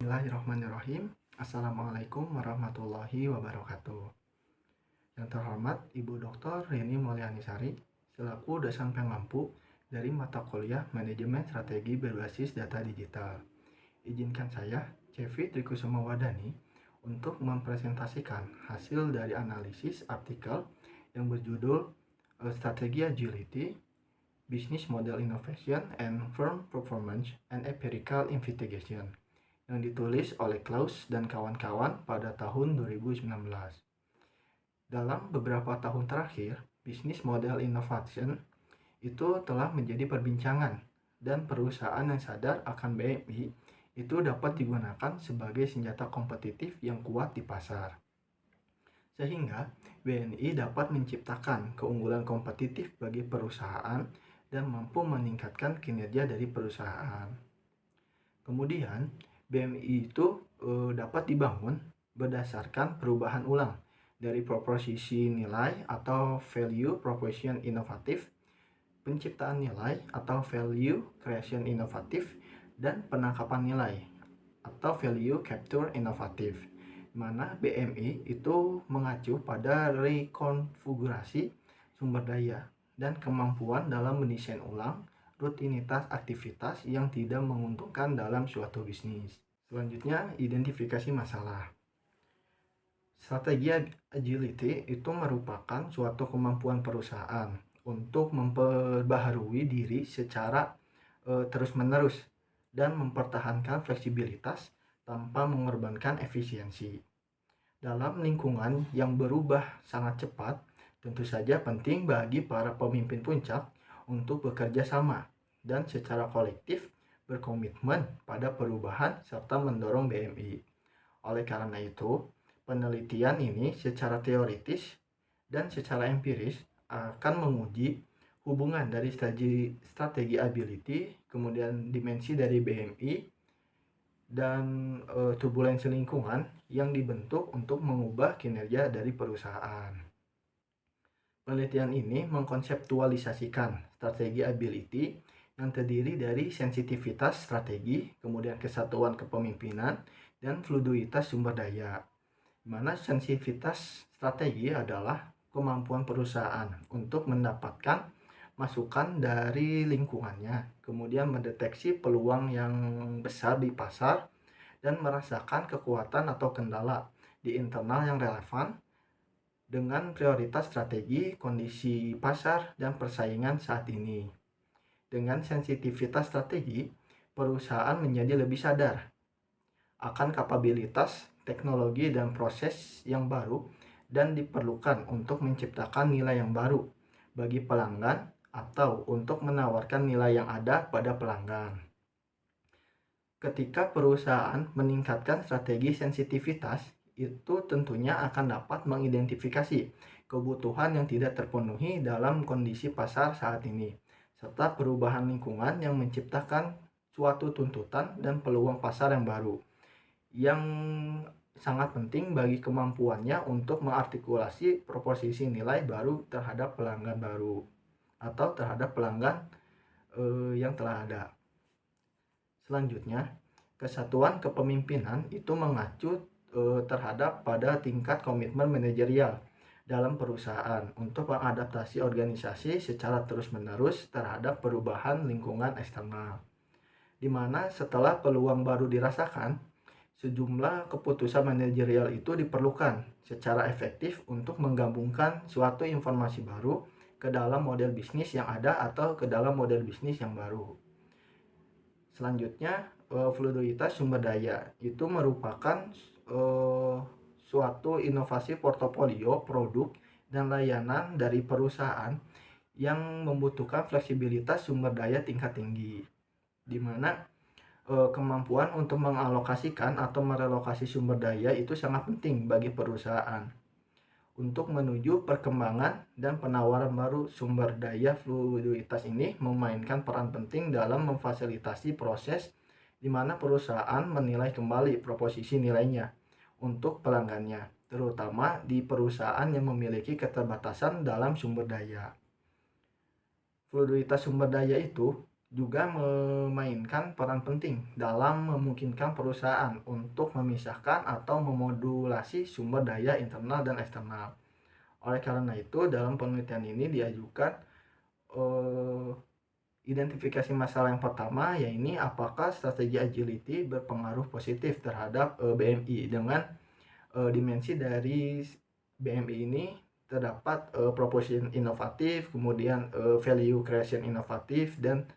Bismillahirrahmanirrahim. Assalamualaikum warahmatullahi wabarakatuh. Yang terhormat Ibu Dr. Rini Mulyanisari selaku dosen pengampu dari mata kuliah Manajemen Strategi Berbasis Data Digital. Izinkan saya, Cevi Trikusuma Wadani, untuk mempresentasikan hasil dari analisis artikel yang berjudul Strategi Agility, Business Model Innovation and Firm Performance and Empirical Investigation, yang ditulis oleh Klaus dan kawan-kawan pada tahun 2019. Dalam beberapa tahun terakhir, bisnis model innovation itu telah menjadi perbincangan dan perusahaan yang sadar akan BMI itu dapat digunakan sebagai senjata kompetitif yang kuat di pasar. Sehingga BNI dapat menciptakan keunggulan kompetitif bagi perusahaan dan mampu meningkatkan kinerja dari perusahaan. Kemudian, BMI itu dapat dibangun berdasarkan perubahan ulang dari proposisi nilai atau value proposition inovatif, penciptaan nilai atau value creation inovatif, dan penangkapan nilai atau value capture inovatif, mana BMI itu mengacu pada rekonfigurasi sumber daya dan kemampuan dalam mendesain ulang rutinitas aktivitas yang tidak menguntungkan dalam suatu bisnis. Selanjutnya, identifikasi masalah. Strategi agility itu merupakan suatu kemampuan perusahaan untuk memperbaharui diri secara terus-menerus dan mempertahankan fleksibilitas tanpa mengorbankan efisiensi. Dalam lingkungan yang berubah sangat cepat, tentu saja penting bagi para pemimpin puncak untuk bekerja sama dan secara kolektif berkomitmen pada perubahan serta mendorong BMI. Oleh karena itu, penelitian ini secara teoritis dan secara empiris akan menguji hubungan dari strategi ability, kemudian dimensi dari BMI, dan turbulensi lingkungan yang dibentuk untuk mengubah kinerja dari perusahaan. Penelitian ini mengkonseptualisasikan strategi ability yang terdiri dari sensitivitas strategi, kemudian kesatuan kepemimpinan, dan fluiditas sumber daya. Di mana sensitivitas strategi adalah kemampuan perusahaan untuk mendapatkan masukan dari lingkungannya, kemudian mendeteksi peluang yang besar di pasar, dan merasakan kekuatan atau kendala di internal yang relevan dengan prioritas strategi, kondisi pasar, dan persaingan saat ini. Dengan sensitivitas strategi, perusahaan menjadi lebih sadar akan kapabilitas, teknologi, dan proses yang baru dan diperlukan untuk menciptakan nilai yang baru bagi pelanggan atau untuk menawarkan nilai yang ada pada pelanggan. Ketika perusahaan meningkatkan strategi sensitivitas, itu tentunya akan dapat mengidentifikasi kebutuhan yang tidak terpenuhi dalam kondisi pasar saat ini, serta perubahan lingkungan yang menciptakan suatu tuntutan dan peluang pasar yang baru, yang sangat penting bagi kemampuannya untuk mengartikulasi proposisi nilai baru terhadap pelanggan baru atau terhadap pelanggan yang telah ada. Selanjutnya, kesatuan kepemimpinan itu mengacu terhadap pada tingkat komitmen manajerial dalam perusahaan untuk mengadaptasi organisasi secara terus-menerus terhadap perubahan lingkungan eksternal, di mana setelah peluang baru dirasakan, sejumlah keputusan manajerial itu diperlukan secara efektif untuk menggabungkan suatu informasi baru ke dalam model bisnis yang ada atau ke dalam model bisnis yang baru. Selanjutnya, fluiditas sumber daya itu merupakan suatu inovasi portofolio produk dan layanan dari perusahaan yang membutuhkan fleksibilitas sumber daya tingkat tinggi, di mana kemampuan untuk mengalokasikan atau merelokasi sumber daya itu sangat penting bagi perusahaan untuk menuju perkembangan dan penawaran baru. Sumber daya fluiditas ini memainkan peran penting dalam memfasilitasi proses di mana perusahaan menilai kembali proposisi nilainya untuk pelanggannya, terutama di perusahaan yang memiliki keterbatasan dalam sumber daya. Fluiditas sumber daya itu juga memainkan peran penting dalam memungkinkan perusahaan untuk memisahkan atau memodulasi sumber daya internal dan eksternal. Oleh karena itu, dalam penelitian ini diajukan eh, identifikasi masalah yang pertama, yaitu apakah strategi agility berpengaruh positif terhadap BMI. Dengan dimensi dari BMI ini terdapat proposition inovatif, kemudian value creation inovatif, dan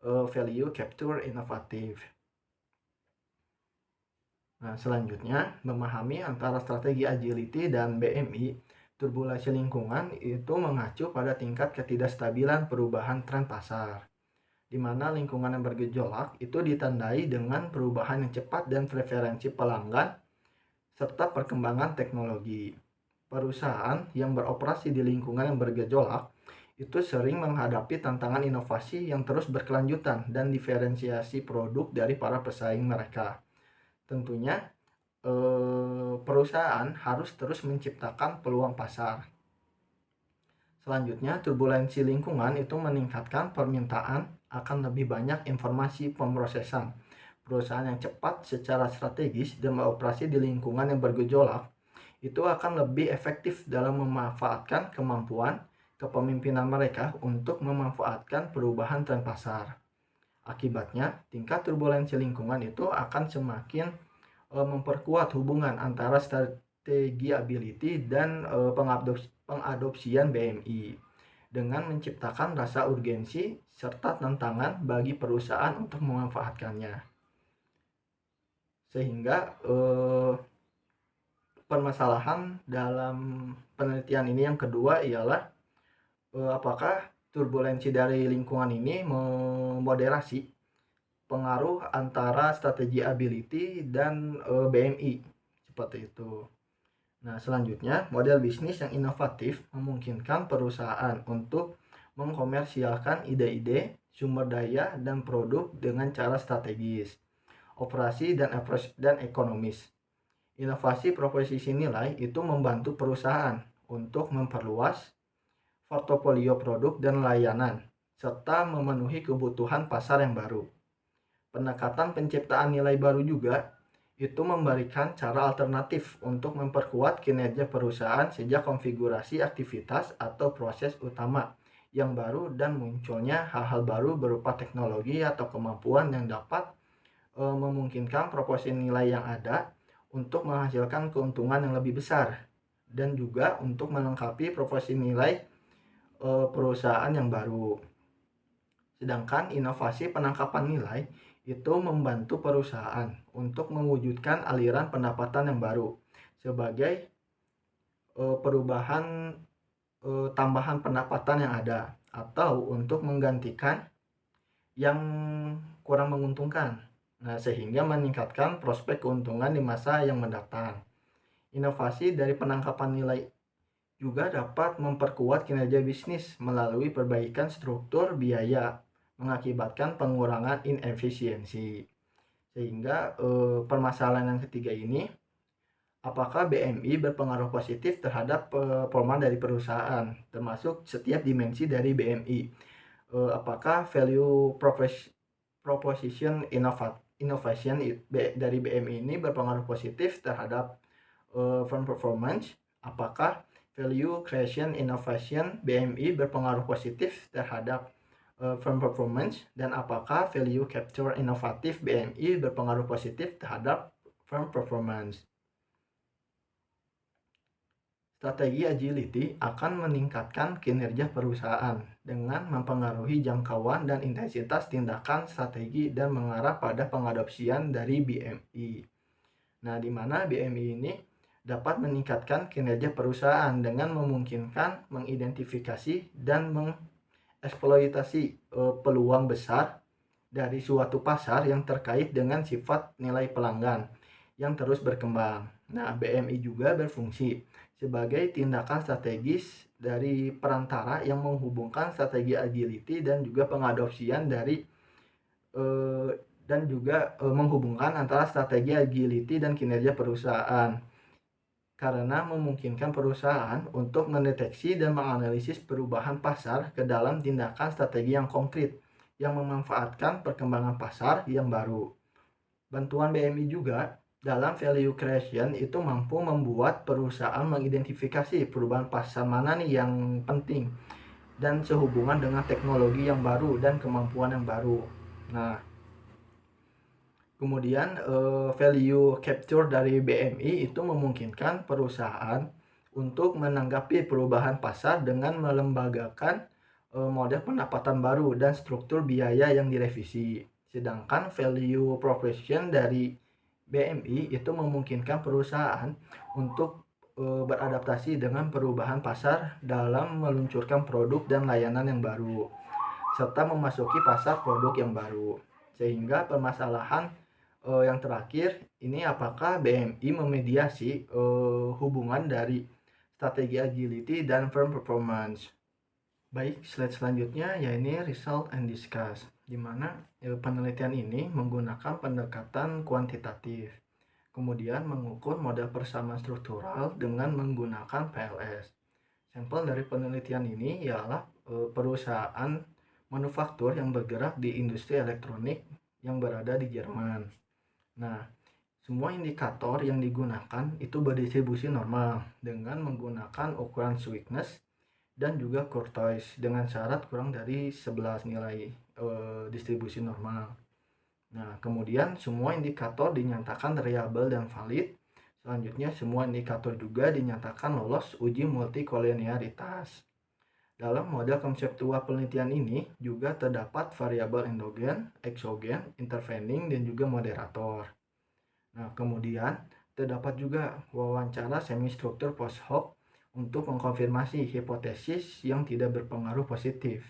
value capture inovatif. Nah, selanjutnya, memahami antara strategi agility dan BMI, turbulasi lingkungan itu mengacu pada tingkat ketidakstabilan perubahan tren pasar, di mana lingkungan yang bergejolak itu ditandai dengan perubahan yang cepat dan preferensi pelanggan serta perkembangan teknologi. Perusahaan yang beroperasi di lingkungan yang bergejolak itu sering menghadapi tantangan inovasi yang terus berkelanjutan dan diferensiasi produk dari para pesaing mereka. Tentunya perusahaan harus terus menciptakan peluang pasar. Selanjutnya, turbulensi lingkungan itu meningkatkan permintaan akan lebih banyak informasi pemrosesan. Perusahaan yang cepat secara strategis dan beroperasi di lingkungan yang bergejolak itu akan lebih efektif dalam memanfaatkan kemampuan kepemimpinan mereka untuk memanfaatkan perubahan tren pasar. Akibatnya, tingkat turbulensi lingkungan itu akan semakin memperkuat hubungan antara strategi ability dan pengadopsian BMI dengan menciptakan rasa urgensi serta tantangan bagi perusahaan untuk memanfaatkannya. Sehingga permasalahan dalam penelitian ini yang kedua ialah apakah turbulensi dari lingkungan ini memoderasi pengaruh antara strategi ability dan BMI, seperti itu. Nah, selanjutnya, model bisnis yang inovatif memungkinkan perusahaan untuk mengkomersialkan ide-ide, sumber daya, dan produk dengan cara strategis, operasi, dan ekonomis. Inovasi proposisi nilai itu membantu perusahaan untuk memperluas portofolio produk dan layanan, serta memenuhi kebutuhan pasar yang baru. Pendekatan penciptaan nilai baru juga itu memberikan cara alternatif untuk memperkuat kinerja perusahaan sejak konfigurasi aktivitas atau proses utama yang baru dan munculnya hal-hal baru berupa teknologi atau kemampuan yang dapat memungkinkan proporsi nilai yang ada untuk menghasilkan keuntungan yang lebih besar dan juga untuk melengkapi proporsi nilai perusahaan yang baru. Sedangkan inovasi penangkapan nilai itu membantu perusahaan untuk mewujudkan aliran pendapatan yang baru sebagai perubahan tambahan pendapatan yang ada atau untuk menggantikan yang kurang menguntungkan. Nah, sehingga meningkatkan prospek keuntungan di masa yang mendatang. Inovasi dari penangkapan nilai juga dapat memperkuat kinerja bisnis melalui perbaikan struktur biaya, mengakibatkan pengurangan inefisiensi. Sehingga permasalahan yang ketiga ini, apakah BMI berpengaruh positif terhadap performa dari perusahaan, termasuk setiap dimensi dari BMI. Apakah value proposition innovation dari BMI ini berpengaruh positif terhadap firm performance? Apakah value creation innovation BMI berpengaruh positif terhadap firm performance, dan apakah value capture inovatif BMI berpengaruh positif terhadap firm performance? Strategi agility akan meningkatkan kinerja perusahaan dengan mempengaruhi jangkauan dan intensitas tindakan strategi dan mengarah pada pengadopsian dari BMI. Nah, di mana BMI ini dapat meningkatkan kinerja perusahaan dengan memungkinkan mengidentifikasi dan mengeksploitasi peluang besar dari suatu pasar yang terkait dengan sifat nilai pelanggan yang terus berkembang. Nah, BMI juga berfungsi sebagai tindakan strategis dari perantara yang menghubungkan strategi agility dan juga pengadopsian dari menghubungkan antara strategi agility dan kinerja perusahaan, karena memungkinkan perusahaan untuk mendeteksi dan menganalisis perubahan pasar ke dalam tindakan strategi yang konkret yang memanfaatkan perkembangan pasar yang baru. Bantuan BMI juga dalam value creation itu mampu membuat perusahaan mengidentifikasi perubahan pasar mana nih yang penting dan sehubungan dengan teknologi yang baru dan kemampuan yang baru. Nah, kemudian value capture dari BMI itu memungkinkan perusahaan untuk menanggapi perubahan pasar dengan melembagakan model pendapatan baru dan struktur biaya yang direvisi. Sedangkan value proposition dari BMI itu memungkinkan perusahaan untuk beradaptasi dengan perubahan pasar dalam meluncurkan produk dan layanan yang baru serta memasuki pasar produk yang baru. Sehingga permasalahan yang terakhir ini apakah BMI memediasi hubungan dari strategi agility dan firm performance. Baik, slide selanjutnya yaitu result and discuss, di mana penelitian ini menggunakan pendekatan kuantitatif, kemudian mengukur model persamaan struktural dengan menggunakan PLS. Sampel dari penelitian ini ialah perusahaan manufaktur yang bergerak di industri elektronik yang berada di Jerman. Nah, semua indikator yang digunakan itu berdistribusi normal dengan menggunakan ukuran sweetness dan juga Courtois dengan syarat kurang dari 11 nilai distribusi normal. Nah, kemudian semua indikator dinyatakan reliable dan valid. Selanjutnya, semua indikator juga dinyatakan lolos uji multikolinearitas. Dalam model konseptual penelitian ini juga terdapat variabel endogen, eksogen, intervening, dan juga moderator. Nah, kemudian terdapat juga wawancara semi-struktur post hoc untuk mengkonfirmasi hipotesis yang tidak berpengaruh positif.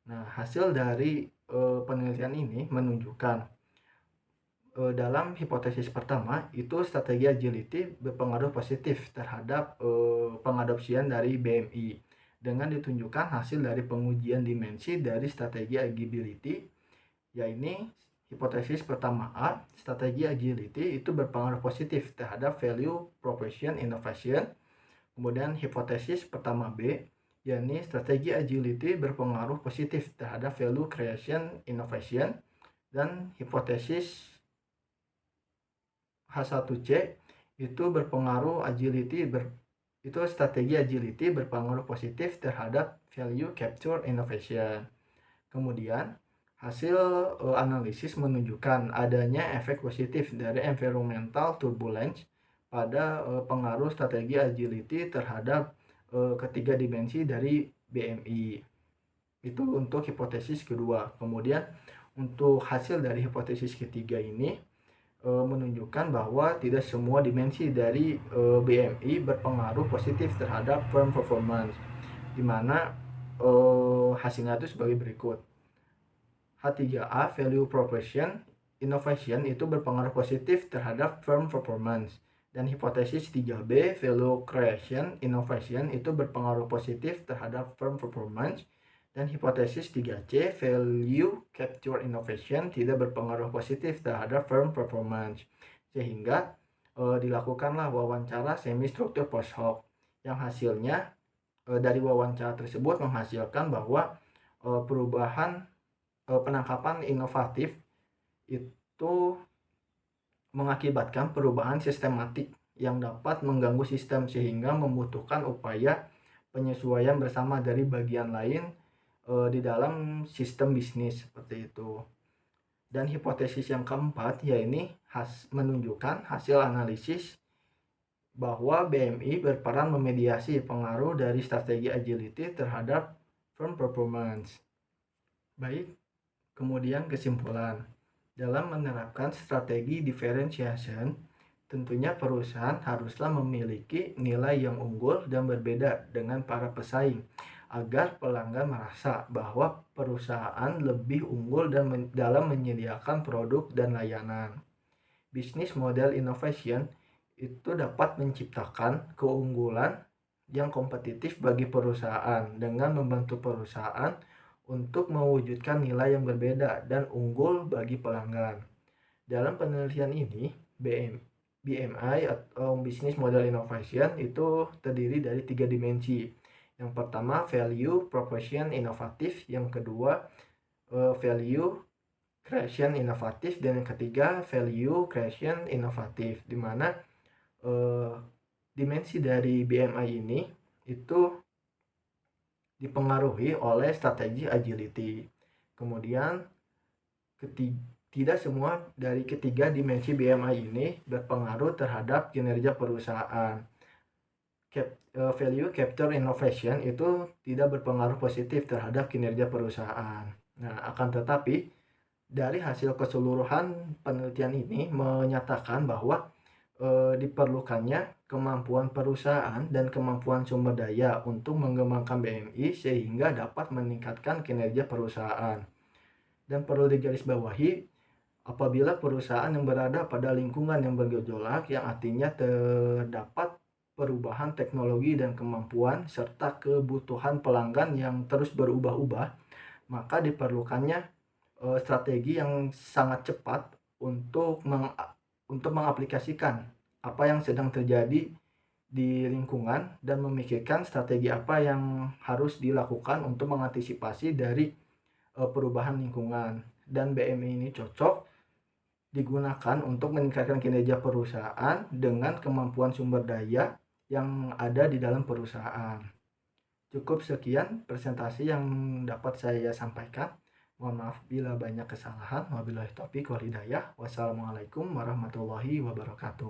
Nah, hasil dari penelitian ini menunjukkan dalam hipotesis pertama itu strategi agility berpengaruh positif terhadap pengadopsian dari BMI dengan ditunjukkan hasil dari pengujian dimensi dari strategi agility, yaitu hipotesis pertama A, strategi agility itu berpengaruh positif terhadap value proposition innovation. Kemudian hipotesis pertama B, yakni strategi agility berpengaruh positif terhadap value creation innovation. Dan hipotesis H1C itu berpengaruh itu strategi agility berpengaruh positif terhadap value capture innovation. Kemudian hasil analisis menunjukkan adanya efek positif dari environmental turbulence pada pengaruh strategi agility terhadap ketiga dimensi dari BMI. Itu untuk hipotesis kedua. Kemudian untuk hasil dari hipotesis ketiga ini menunjukkan bahwa tidak semua dimensi dari BMI berpengaruh positif terhadap firm performance, di mana hasilnya itu sebagai berikut. H3A, value proposition innovation itu berpengaruh positif terhadap firm performance. Dan hipotesis 3B, value creation innovation itu berpengaruh positif terhadap firm performance. Dan hipotesis 3C, value capture innovation tidak berpengaruh positif terhadap firm performance. Sehingga dilakukanlah wawancara semi struktur post hoc yang hasilnya dari wawancara tersebut menghasilkan bahwa perubahan penangkapan inovatif itu mengakibatkan perubahan sistematik yang dapat mengganggu sistem sehingga membutuhkan upaya penyesuaian bersama dari bagian lain di dalam sistem bisnis seperti itu. Dan hipotesis yang keempat yaitu menunjukkan hasil analisis bahwa BMI berperan memediasi pengaruh dari strategi agility terhadap firm performance. Baik, kemudian kesimpulan. Dalam menerapkan strategi differentiation, tentunya perusahaan haruslah memiliki nilai yang unggul dan berbeda dengan para pesaing agar pelanggan merasa bahwa perusahaan lebih unggul dalam menyediakan produk dan layanan. Bisnis model innovation itu dapat menciptakan keunggulan yang kompetitif bagi perusahaan dengan membantu perusahaan untuk mewujudkan nilai yang berbeda dan unggul bagi pelanggan. Dalam penelitian ini, BMI atau Business Model Innovation itu terdiri dari 3 dimensi. Yang pertama, value proposition inovatif. Yang kedua, value creation inovatif, dan yang ketiga value creation inovatif, di mana dimensi dari BMI ini itu dipengaruhi oleh strategi agility. Kemudian tidak semua dari ketiga dimensi BMI ini berpengaruh terhadap kinerja perusahaan. Value capture innovation itu tidak berpengaruh positif terhadap kinerja perusahaan. Nah, akan tetapi dari hasil keseluruhan penelitian ini menyatakan bahwa diperlukannya kemampuan perusahaan dan kemampuan sumber daya untuk mengembangkan BMI sehingga dapat meningkatkan kinerja perusahaan. Dan perlu digarisbawahi, apabila perusahaan yang berada pada lingkungan yang bergejolak, yang artinya terdapat perubahan teknologi dan kemampuan serta kebutuhan pelanggan yang terus berubah-ubah, maka diperlukannya strategi yang sangat cepat untuk mengaplikasikan apa yang sedang terjadi di lingkungan dan memikirkan strategi apa yang harus dilakukan untuk mengantisipasi dari perubahan lingkungan. Dan BMI ini cocok digunakan untuk meningkatkan kinerja perusahaan dengan kemampuan sumber daya yang ada di dalam perusahaan. Cukup sekian presentasi yang dapat saya sampaikan. Mohon maaf bila banyak kesalahan. Wabillahi taufiq wal hidayah. Wassalamualaikum warahmatullahi wabarakatuh.